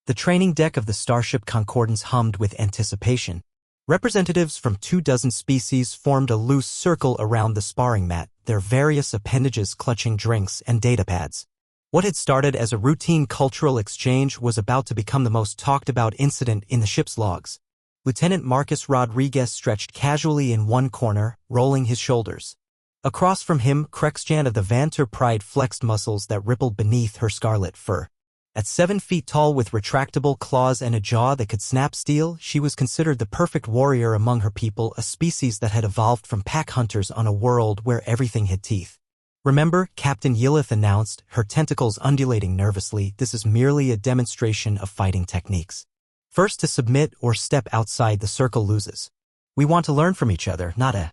The training deck of the starship Concordance hummed with anticipation. Representatives from 24 species formed a loose circle around the sparring mat, their various appendages clutching drinks and datapads. What had started as a routine cultural exchange was about to become the most talked-about incident in the ship's logs. Lieutenant Marcus Rodriguez stretched casually in one corner, rolling his shoulders. Across from him, Crexjan of the Vanter Pride flexed muscles that rippled beneath her scarlet fur. At 7 feet tall with retractable claws and a jaw that could snap steel, she was considered the perfect warrior among her people, a species that had evolved from pack hunters on a world where everything had teeth. "Remember," Captain Yilith announced, her tentacles undulating nervously, "this is merely a demonstration of fighting techniques. First to submit or step outside the circle loses. We want to learn from each other, not a—"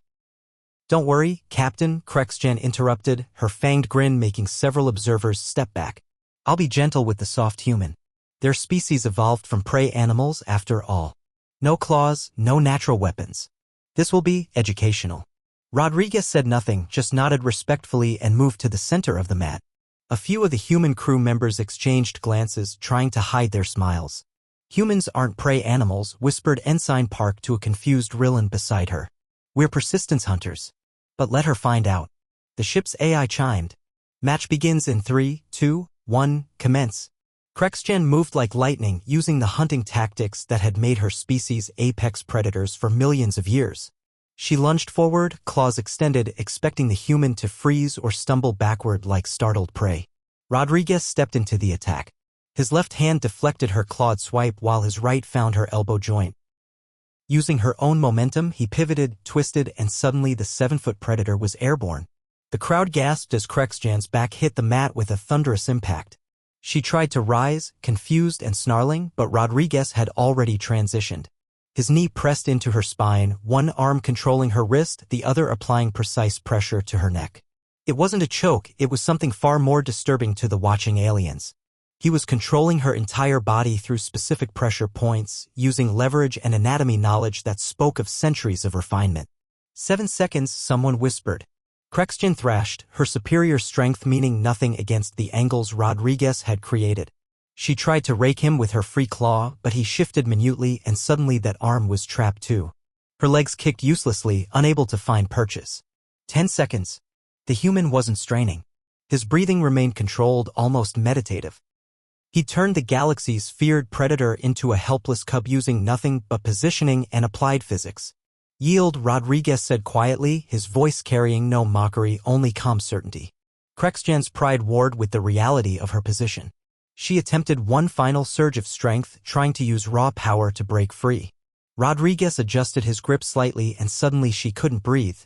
"Don't worry, Captain," Crexjan interrupted, her fanged grin making several observers step back. "I'll be gentle with the soft human. Their species evolved from prey animals after all. No claws, no natural weapons. This will be educational." Rodriguez said nothing, just nodded respectfully and moved to the center of the mat. A few of the human crew members exchanged glances, trying to hide their smiles. "Humans aren't prey animals," whispered Ensign Park to a confused Rillan beside her. "We're persistence hunters." "But let her find out." The ship's AI chimed. "Match begins in 3, 2, 1, commence." Crexjan moved like lightning, using the hunting tactics that had made her species apex predators for millions of years. She lunged forward, claws extended, expecting the human to freeze or stumble backward like startled prey. Rodriguez stepped into the attack. His left hand deflected her clawed swipe while his right found her elbow joint. Using her own momentum, he pivoted, twisted, and suddenly the 7-foot predator was airborne. The crowd gasped as Crexjan's back hit the mat with a thunderous impact. She tried to rise, confused and snarling, but Rodriguez had already transitioned. His knee pressed into her spine, one arm controlling her wrist, the other applying precise pressure to her neck. It wasn't a choke, it was something far more disturbing to the watching aliens. He was controlling her entire body through specific pressure points, using leverage and anatomy knowledge that spoke of centuries of refinement. 7 seconds, someone whispered. Crexjan thrashed, her superior strength meaning nothing against the angles Rodriguez had created. She tried to rake him with her free claw, but he shifted minutely and suddenly that arm was trapped too. Her legs kicked uselessly, unable to find purchase. 10 seconds. The human wasn't straining. His breathing remained controlled, almost meditative. He turned the galaxy's feared predator into a helpless cub using nothing but positioning and applied physics. "Yield," Rodriguez said quietly, his voice carrying no mockery, only calm certainty. Crexjan's pride warred with the reality of her position. She attempted one final surge of strength, trying to use raw power to break free. Rodriguez adjusted his grip slightly and suddenly she couldn't breathe.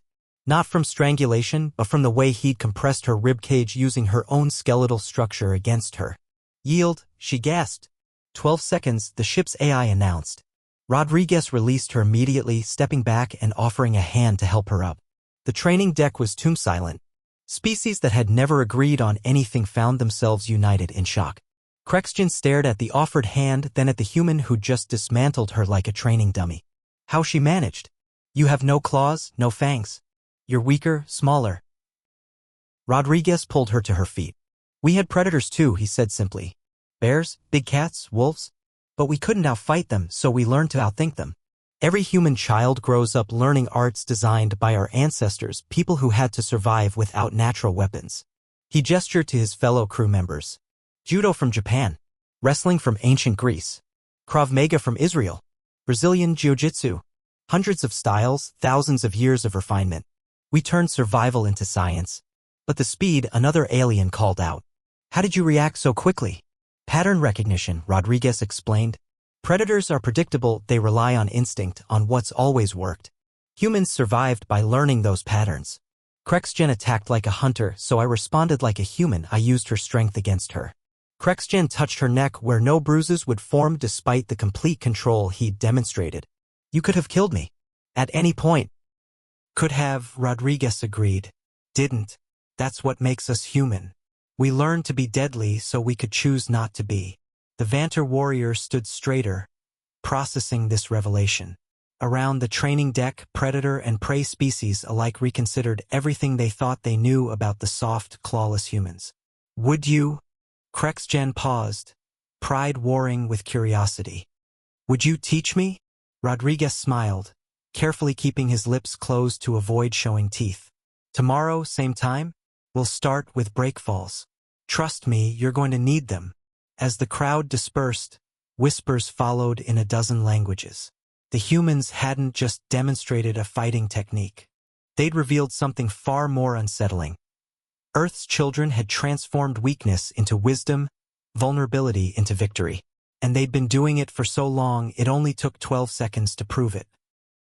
Not from strangulation, but from the way he'd compressed her ribcage using her own skeletal structure against her. "Yield," she gasped. 12 seconds, the ship's AI announced. Rodriguez released her immediately, stepping back and offering a hand to help her up. The training deck was tomb silent. Species that had never agreed on anything found themselves united in shock. Crexjan stared at the offered hand, then at the human who just dismantled her like a training dummy. How she managed. "You have no claws, no fangs. You're weaker, smaller." Rodriguez pulled her to her feet. "We had predators too," he said simply. "Bears, big cats, wolves. But we couldn't outfight them, so we learned to outthink them. Every human child grows up learning arts designed by our ancestors, people who had to survive without natural weapons." He gestured to his fellow crew members. Judo from Japan. Wrestling from ancient Greece. Krav Maga from Israel. Brazilian Jiu-Jitsu. Hundreds of styles, thousands of years of refinement. We turned survival into science. "But the speed," another alien called out. "How did you react so quickly?" "Pattern recognition," Rodriguez explained. "Predators are predictable, they rely on instinct, on what's always worked. Humans survived by learning those patterns. Crexjan attacked like a hunter, so I responded like a human. I used her strength against her." Crexjan touched her neck where no bruises would form despite the complete control he'd demonstrated. "You could have killed me. At any point." "Could have," Rodriguez agreed. "Didn't. That's what makes us human. We learned to be deadly so we could choose not to be." The Vanter warrior stood straighter, processing this revelation. Around the training deck, predator and prey species alike reconsidered everything they thought they knew about the soft, clawless humans. "Would you?" Crexjan paused. pride warring with curiosity. "Would you teach me?" Rodriguez smiled, carefully keeping his lips closed to avoid showing teeth. "Tomorrow, same time, we'll start with breakfalls. Trust me, you're going to need them." As the crowd dispersed, whispers followed in a dozen languages. The humans hadn't just demonstrated a fighting technique. They'd revealed something far more unsettling. Earth's children had transformed weakness into wisdom, vulnerability into victory. And they'd been doing it for so long, it only took 12 seconds to prove it.